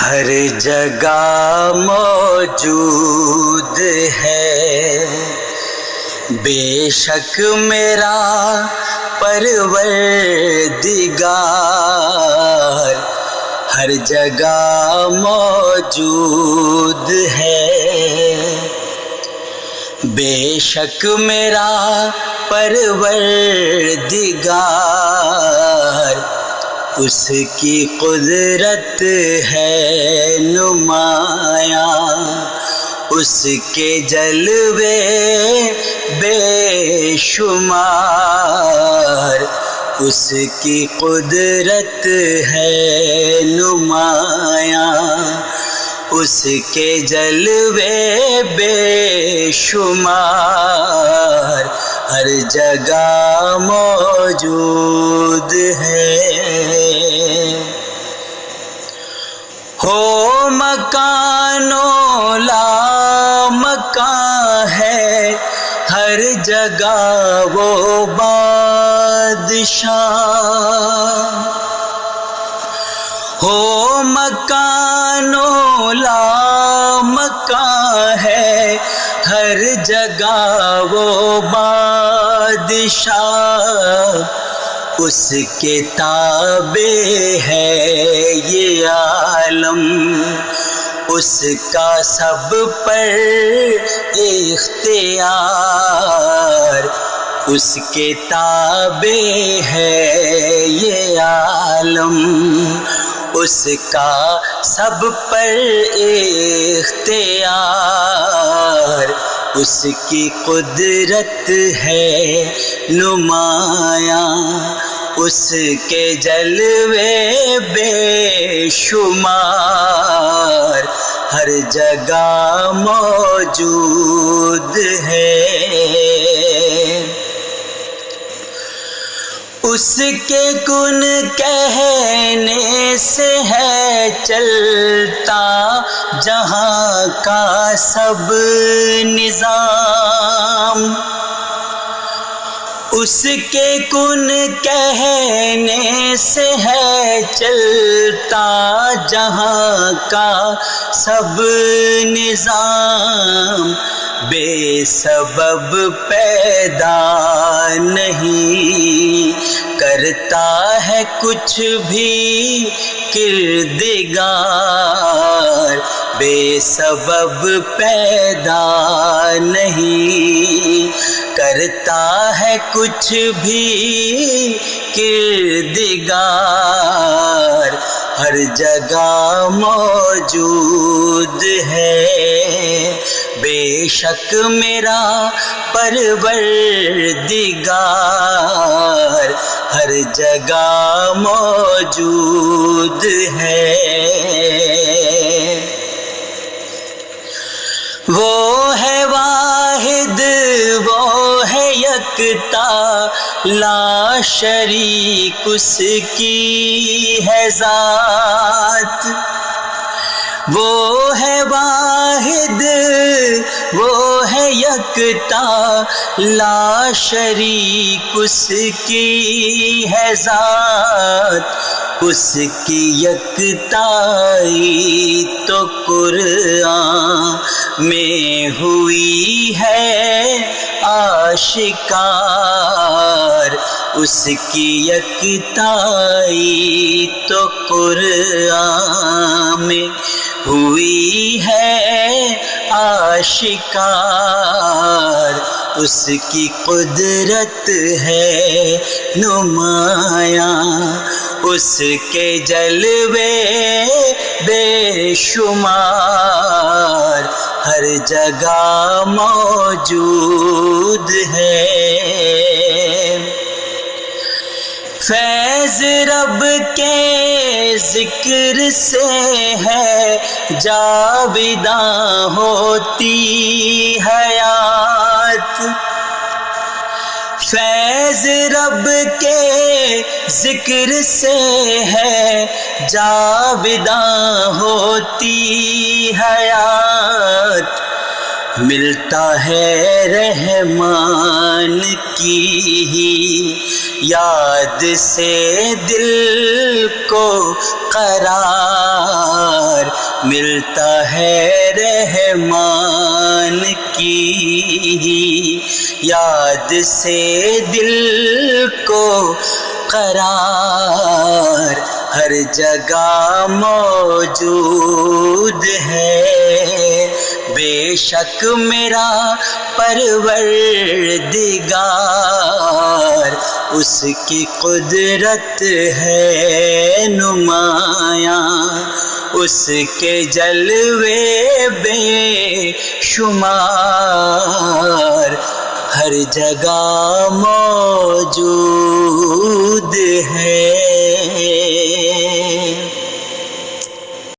ہر جگہ موجود ہے بے شک میرا پروردگار، ہر جگہ موجود ہے بے شک میرا پروردگار، اس کی قدرت ہے نمایاں، اس کے جلوے بے شمار، اس کی قدرت ہے نمایاں، اس کے جلوے بے شمار، ہر جگہ موجود ہے۔ ہو مکان و لا مکان ہے، ہر جگہ وہ بادشاہ، ہو مکان و لا مکان ہے، ہر جگہ وہ بادشاہ، اس کے تابع ہے یہ عالم، اس کا سب پر اختیار، اس کے تابع ہے یہ عالم، اس کا سب پر اختیار، اس کی قدرت ہے نمایاں، اس کے جلوے بے شمار، ہر جگہ موجود ہے۔ اس کے کن کہنے سے ہے چلتا جہاں کا سب نظام، اس کے کن کہنے سے ہے چلتا جہاں کا سب نظام، بے سبب پیدا نہیں کرتا ہے کچھ بھی کردگار، بے سبب پیدا نہیں کرتا ہے کچھ بھی کردگار، ہر جگہ موجود ہے بے شک میرا پروردگار، ہر جگہ موجود ہے۔ وہ ہے واحد، وہ ہے یکتا، لا شریک اس کی ہے ذات، وہ ہے واحد، وہ ہے یکتا، لا شریک اس کی ہے ذات، اس کی یکتائی تو قرآن میں ہوئی ہے آشکار، اس کی یکتائی تو قرآن میں ہوئی ہے آشکار، اس کی قدرت ہے نمایاں، اس کے جلوے بے شمار، ہر جگہ موجود ہے۔ فیض رب کے ذکر سے ہے جاویداں ہوتی حیات، فیض رب کے ذکر سے ہے جاویداں ہوتی حیات، ملتا ہے رحمان کی ہی یاد سے دل کو قرار، ملتا ہے رحمان کی یاد سے دل کو قرار ہر جگہ موجود ہے. بے شک میرا پروردگار اس کی قدرت ہے نمایاں، اس کے جلوے بے شمار ہر جگہ موجود ہے.